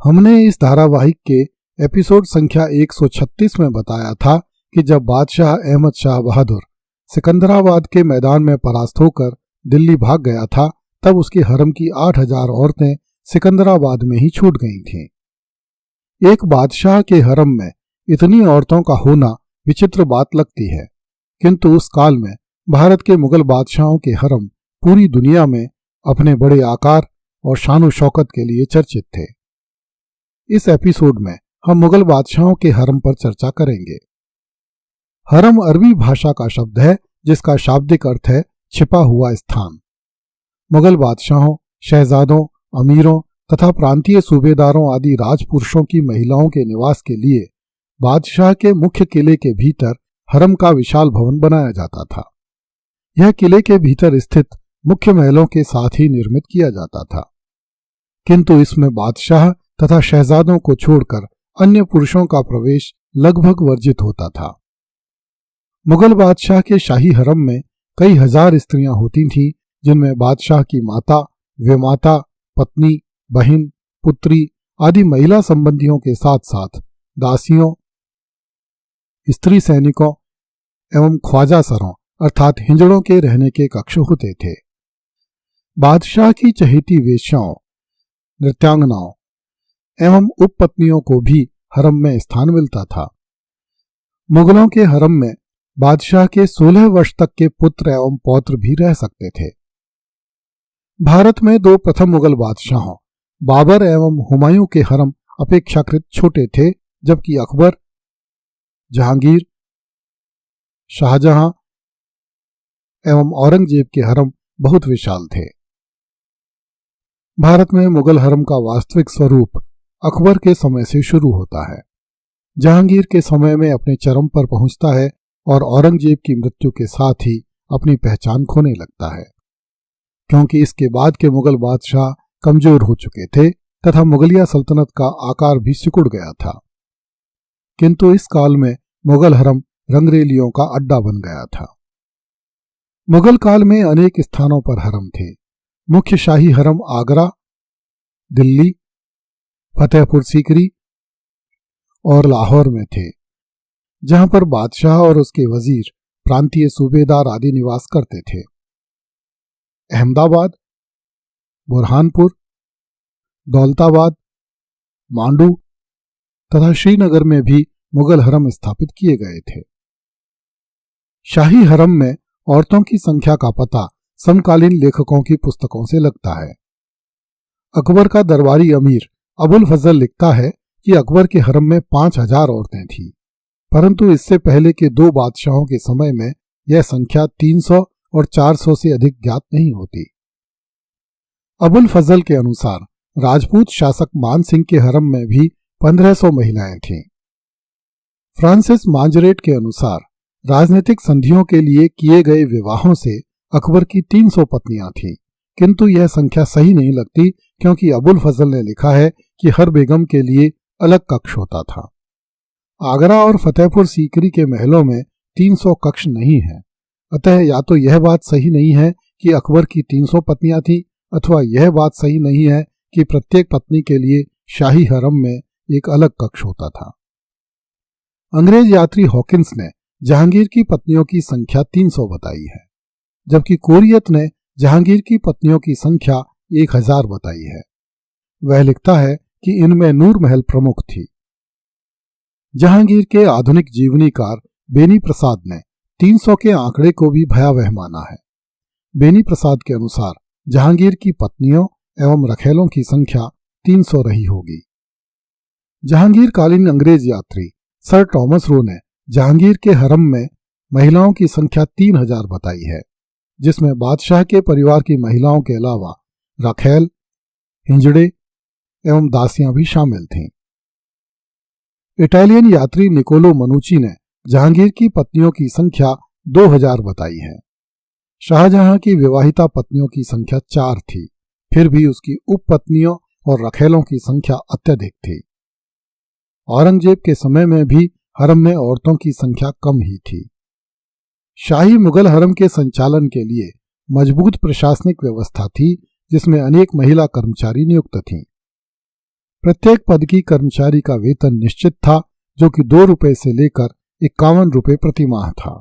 हमने इस धारावाहिक के एपिसोड संख्या 136 में बताया था कि जब बादशाह अहमद शाह बहादुर सिकंदराबाद के मैदान में परास्त होकर दिल्ली भाग गया था, तब उसके हरम की 8000 औरतें सिकंदराबाद में ही छूट गई थीं। एक बादशाह के हरम में इतनी औरतों का होना विचित्र बात लगती है, किंतु उस काल में भारत के मुगल बादशाहों के हरम पूरी दुनिया में अपने बड़े आकार और शान शौकत के लिए चर्चित थे। इस एपिसोड में हम मुगल बादशाहों के हरम पर चर्चा करेंगे। हरम अरबी भाषा का शब्द है जिसका शाब्दिक अर्थ है छिपा हुआ स्थान। मुगल बादशाहों, शहजादों, अमीरों तथा प्रांतीय सूबेदारों आदि राजपुरुषों की महिलाओं के निवास के लिए बादशाह के मुख्य किले के भीतर हरम का विशाल भवन बनाया जाता था। यह किले के भीतर स्थित मुख्य महलों के साथ ही निर्मित किया जाता था, किंतु इसमें बादशाह तथा शहजादों को छोड़कर अन्य पुरुषों का प्रवेश लगभग वर्जित होता था। मुगल बादशाह के शाही हरम में कई हजार स्त्रियां होती थीं, जिनमें बादशाह की माता, विमाता, पत्नी, बहन, पुत्री आदि महिला संबंधियों के साथ साथ दासियों, स्त्री सैनिकों एवं ख्वाजा सरों अर्थात हिंजड़ों के रहने के कक्ष होते थे। बादशाह की चहेती वेश्याओं, नृत्यांगनाओं एवं उपपत्नियों को भी हरम में स्थान मिलता था। मुगलों के हरम में बादशाह के 16 वर्ष तक के पुत्र एवं पौत्र भी रह सकते थे। भारत में दो प्रथम मुगल बादशाहों बाबर एवं हुमायूं के हरम अपेक्षाकृत छोटे थे, जबकि अकबर, जहांगीर, शाहजहां एवं औरंगजेब के हरम बहुत विशाल थे। भारत में मुगल हरम का वास्तविक स्वरूप अकबर के समय से शुरू होता है, जहांगीर के समय में अपने चरम पर पहुंचता है और औरंगजेब की मृत्यु के साथ ही अपनी पहचान खोने लगता है, क्योंकि इसके बाद के मुगल बादशाह कमजोर हो चुके थे तथा मुगलिया सल्तनत का आकार भी सिकुड़ गया था। किंतु इस काल में मुगल हरम रंगरेलियों का अड्डा बन गया था। मुगल काल में अनेक स्थानों पर हरम थे। मुख्य शाही हरम आगरा, दिल्ली, फतेहपुर सीकरी और लाहौर में थे, जहां पर बादशाह और उसके वजीर, प्रांतीय सूबेदार आदि निवास करते थे। अहमदाबाद, बुरहानपुर, दौलताबाद, मांडू तथा श्रीनगर में भी मुगल हरम स्थापित किए गए थे। शाही हरम में औरतों की संख्या का पता समकालीन लेखकों की पुस्तकों से लगता है। अकबर का दरबारी अमीर अबुल फजल लिखता है कि अकबर के हरम में 5000 औरतें थीं, परंतु इससे पहले के दो बादशाहों के समय में यह संख्या 300 और 400 से अधिक ज्ञात नहीं होती। अबुल फजल के अनुसार राजपूत शासक मान सिंह के हरम में भी 1500 महिलाएं थीं। फ्रांसिस मांजरेट के अनुसार राजनीतिक संधियों के लिए किए गए विवाहों से अकबर की 300 पत्नियां थीं, किंतु यह संख्या सही नहीं लगती, क्योंकि अबुल फजल ने लिखा है कि हर बेगम के लिए अलग कक्ष होता था। आगरा और फतेहपुर सीकरी के महलों में 300 कक्ष नहीं है, अतः या तो यह बात सही नहीं है कि अकबर की 300 पत्नियां थीं, अथवा यह बात सही नहीं है कि प्रत्येक पत्नी के लिए शाही हरम में एक अलग कक्ष होता था। अंग्रेज यात्री हॉकिंस ने जहांगीर की पत्नियों की संख्या 300 बताई है, जबकि कोरियत ने जहांगीर की पत्नियों की संख्या 1000 बताई है। वह लिखता है कि इनमें नूर महल प्रमुख थी। जहांगीर के आधुनिक जीवनीकार बेनी प्रसाद ने 300 के आंकड़े को भी भयावह माना है। बेनी प्रसाद के अनुसार जहांगीर की पत्नियों एवं रखेलों की संख्या 300 रही होगी। जहांगीर कालीन अंग्रेज यात्री सर टॉमस रो ने जहांगीर के हरम में महिलाओं की संख्या 3000 बताई है, जिसमें बादशाह के परिवार की महिलाओं के अलावा रखेल, हिंजड़े एवं दासियां भी शामिल थीं। इटालियन यात्री निकोलो मनुची ने जहांगीर की पत्नियों की संख्या 2000 बताई है। शाहजहां की विवाहिता पत्नियों की संख्या 4 थी, फिर भी उसकी उपपत्नियों और रखेलों की संख्या अत्यधिक थी। औरंगजेब के समय में भी हरम में औरतों की संख्या कम ही थी। शाही मुगल हरम के संचालन के लिए मजबूत प्रशासनिक व्यवस्था थी, जिसमें अनेक महिला कर्मचारी नियुक्त थीं। प्रत्येक पद की कर्मचारी का वेतन निश्चित था, जो कि 2 रुपये से लेकर 51 रुपये प्रति माह था।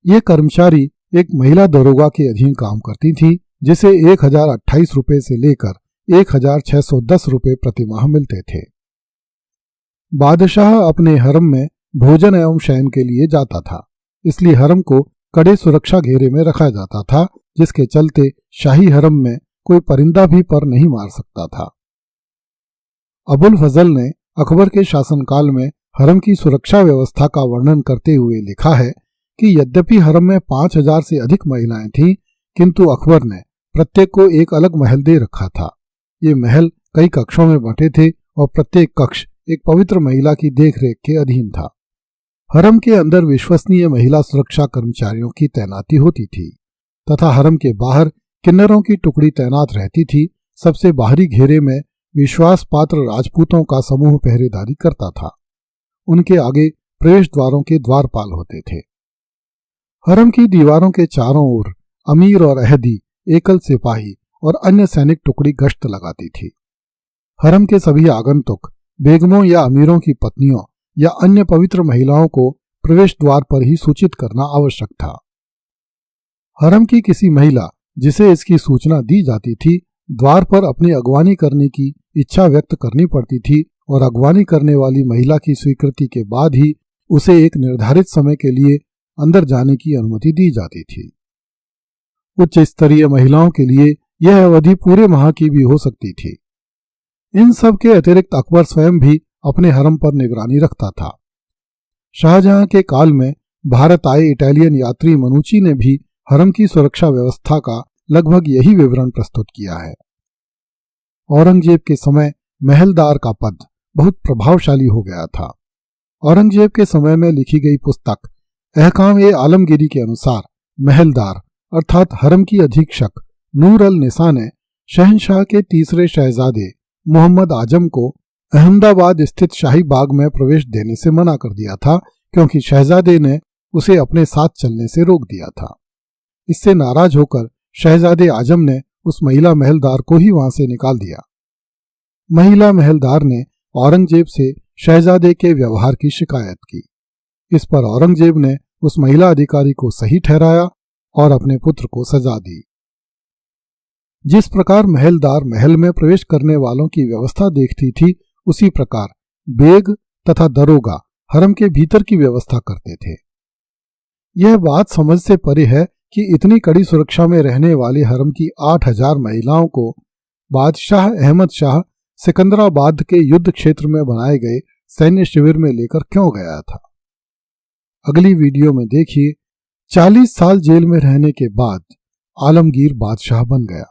ये कर्मचारी एक महिला दरोगा के अधीन काम करती थी, जिसे 1028 रुपये से लेकर 1610 रुपये प्रति माह मिलते थे। बादशाह अपने हरम में भोजन एवं शयन के लिए जाता था, इसलिए हरम को कड़े सुरक्षा घेरे में रखा जाता था, जिसके चलते शाही हरम में कोई परिंदा भी पर नहीं मार सकता था। अबुल फजल ने अकबर के शासनकाल में हरम की सुरक्षा व्यवस्था का वर्णन करते हुए लिखा है कि यद्यपि हरम में 5000 से अधिक महिलाएं थीं, किंतु अकबर ने प्रत्येक को एक अलग महल दे रखा था। ये महल कई कक्षों में बंटे थे और प्रत्येक कक्ष एक पवित्र महिला की देखरेख के अधीन था। हरम के अंदर विश्वसनीय महिला सुरक्षा कर्मचारियों की तैनाती होती थी तथा हरम के बाहर किन्नरों की टुकड़ी तैनात रहती थी। सबसे बाहरी घेरे में विश्वास पात्र राजपूतों का समूह पहरेदारी करता था। उनके आगे प्रवेश द्वारों के द्वारपाल होते थे। हरम की दीवारों के चारों ओर अमीर और अहदी, एकल सिपाही और अन्य सैनिक टुकड़ी गश्त लगाती थी। हरम के सभी आगंतुक बेगमों या अमीरों की पत्नियों या अन्य पवित्र महिलाओं को प्रवेश द्वार पर ही सूचित करना आवश्यक था। हरम की किसी महिला जिसे इसकी सूचना दी जाती थी, द्वार पर अपनी अगवानी करने की इच्छा व्यक्त करनी पड़ती थी और अगवानी करने वाली महिला की स्वीकृति के बाद ही उसे एक निर्धारित समय के लिए अंदर जाने की अनुमति दी जाती थी। उच्च स्तरीय महिलाओं के लिए यह अवधि पूरे माह की भी हो सकती थी। इन सब के अतिरिक्त अकबर स्वयं भी अपने हरम पर निगरानी रखता था। शाहजहां के काल में भारत आए इटालियन यात्री मनुची ने भी हरम की सुरक्षा व्यवस्था का लगभग यही विवरण प्रस्तुत किया है। औरंगजेब के समय महलदार का पद बहुत प्रभावशाली हो गया था। औरंगजेब के समय में लिखी गई पुस्तक अहकाम-ए-आलमगीरी के अनुसार महलदार अर्थात हरम की अधीक्षक नूर अल निसा ने शहंशाह के तीसरे शहजादे मोहम्मद आजम को अहमदाबाद स्थित शाही बाग में प्रवेश देने से मना कर दिया था, क्योंकि शहजादे ने उसे अपने साथ चलने से रोक दिया था। इससे नाराज होकर शहजादे आजम ने उस महिला महलदार को ही वहां से निकाल दिया। महिला महलदार ने औरंगजेब से शहजादे के व्यवहार की शिकायत की। इस पर औरंगजेब ने उस महिला अधिकारी को सही ठहराया और अपने पुत्र को सजा दी। जिस प्रकार महलदार महल में प्रवेश करने वालों की व्यवस्था देखती थी, उसी प्रकार बेग तथा दरोगा हरम के भीतर की व्यवस्था करते थे। यह बात समझ से परे है कि इतनी कड़ी सुरक्षा में रहने वाली हरम की 8000 महिलाओं को बादशाह अहमद शाह सिकंदराबाद के युद्ध क्षेत्र में बनाए गए सैन्य शिविर में लेकर क्यों गया था। अगली वीडियो में देखिए 40 साल जेल में रहने के बाद आलमगीर बादशाह बन गया।